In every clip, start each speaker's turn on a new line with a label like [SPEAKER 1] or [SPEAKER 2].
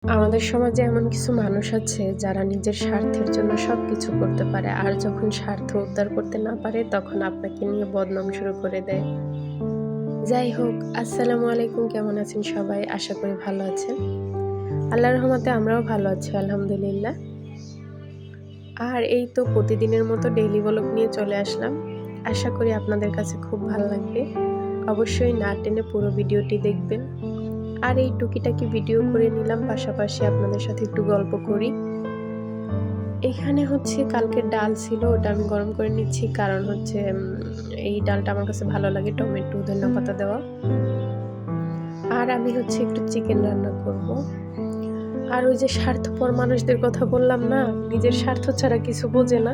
[SPEAKER 1] আমাদের সমাজে এমন কিছু মানুষ আছে যারা নিজের স্বার্থের জন্য সবকিছু করতে পারে, আর যখন স্বার্থ উদ্ধার করতে না পারে তখন আপনাকে নিয়ে বদনাম শুরু করে দেয়। যাই হোক, আসসালামু আলাইকুম। কেমন আছেন সবাই? আশা করি ভালো আছেন। আল্লাহর রহমতে আমরাও ভালো আছি, আলহামদুলিল্লাহ। আর এই তো প্রতিদিনের মতো ডেইলি ব্লগ নিয়ে চলে আসলাম। আশা করি আপনাদের কাছে খুব ভালো লাগবে। অবশ্যই না টেনে পুরো ভিডিওটি দেখবেন। আর এই টুকিটাকি ভিডিও করে নিলাম, পাশাপাশি আপনাদের সাথে একটু গল্প করি। এখানে হচ্ছে কালকের ডাল ছিল, ওটা আমি গরম করে নিচ্ছি। কারণ হচ্ছে এই ডালটা আমার কাছে ভালো লাগে, টমেটো ধনেপাতা দেওয়া। আর আমি হচ্ছে একটু চিকেন রান্না করব। আর ওই যে স্বার্থপর মানুষদের কথা বললাম না, নিজের স্বার্থ ছাড়া কিছু বোঝে না।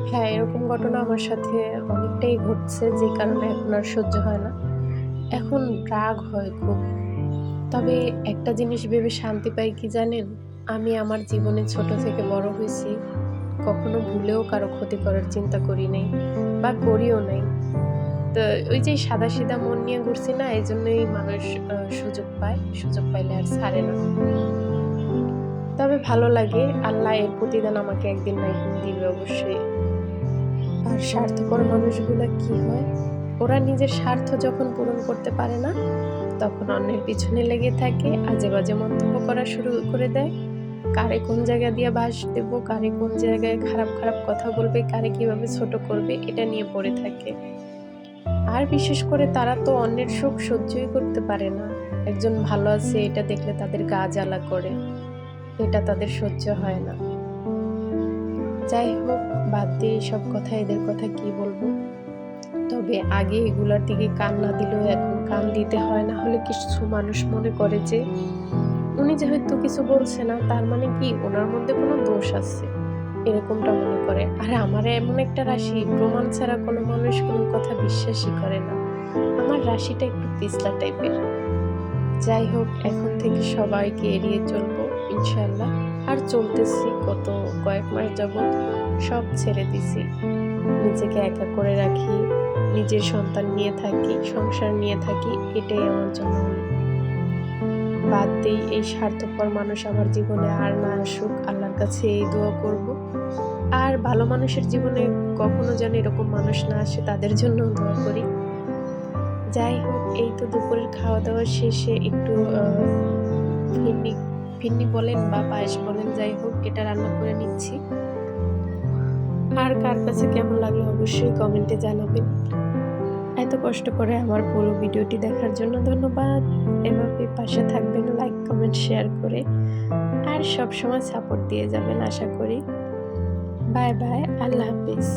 [SPEAKER 1] হ্যাঁ, এরকম ঘটনা আমার সাথে অনেকটাই ঘটছে, যে কারণে এখন আর সহ্য হয় না। এখন রাগ হয় খুব। তবে একটা জিনিস ভেবে শান্তি পাই, কি জানেন? আমি আমার জীবনে ছোট থেকে বড় হয়েছি, কখনো ভুলেও কারো ক্ষতি করার চিন্তা করি নাই বা করিও নাই। তো ওই যে সাদাসিধা মন নিয়ে ঘুরছি না, এই জন্যই মানুষ সুযোগ পায়, সুযোগ পাইলে আর ছাড়ে না। তবে ভালো লাগে, আল্লাহ এর প্রতিদান আমাকে একদিন না একদিন দিবে অবশ্যই। আর স্বার্থপর মানুষগুলা কি হয়, ওরা নিজের স্বার্থ যখন পূরণ করতে পারে না, তখন অন্যের পিছনে লেগে থাকে, আজে বাজে মন্তব্য করা শুরু করে দেয়। কারে কোন জায়গা দিয়ে বাঁশ দেবো, কারে কোন জায়গায় খারাপ খারাপ কথা বলবে, কারে কিভাবে ছোট করবে, এটা নিয়ে পড়ে থাকে। আর বিশেষ করে তারা তো অন্যের সুখ সহ্যই করতে পারে না। একজন ভালো আছে এটা দেখলে তাদের গা জ্বালা করে, এটা তাদের সহ্য হয় না। যাই হোক, বাদ দিয়ে সব কথা, এদের কথা কি বলবো। তবে আগে এগুলার দিকে কান না দিলেও এখন কান দিতে হয়, না হলে কিছু মানুষ মনে করে যে উনি যেহেতু কিছু বলছে না, তার মানে কি ওনার মধ্যে কোনো দোষ আছে, এরকমটা মনে করে। আর আমার এমন একটা রাশি, প্রমাণ ছাড়া কোনো মানুষ কোনো কথা বিশ্বাসই করে না। আমার রাশিটা একটু পিছলা টাইপের। যাই হোক, এখন থেকে সবাইকে এড়িয়ে চলবো ইনশাল্লাহ। আর চলতেছি, কয়েক মাস যাবত সব ছেড়ে দিছি। নিজেকে একা করে রাখি, নিজের সন্তান নিয়ে থাকি, সংসার নিয়ে থাকি, এটাই আমার জন্য অনেক। বাদ দেই, এই স্বার্থপর মানুষ আমার জীবনে আর না আসুক, আল্লাহর কাছে এই দোয়া করব। আর ভালো মানুষের জীবনে কখনো যেন এরকম মানুষ না আসে, তাদের জন্য দোয়া করি। যাই হোক, এই তো দুপুরের খাওয়া দাওয়া শেষে একটু ফিন্নি বলেন বা পায়েস বলেন, যাই হোক এটা রান্না করে নিচ্ছি। আর কার কাছে কেমন লাগলো অবশ্যই কমেন্টে জানাবেন। এত কষ্ট করে আমার পুরো ভিডিওটি দেখার জন্য ধন্যবাদ। এভাবে পাশে থাকবেন, লাইক কমেন্ট শেয়ার করে, আর সবসময় সাপোর্ট দিয়ে যাবেন আশা করি। বাই বাই, আল্লাহ হাফিজ।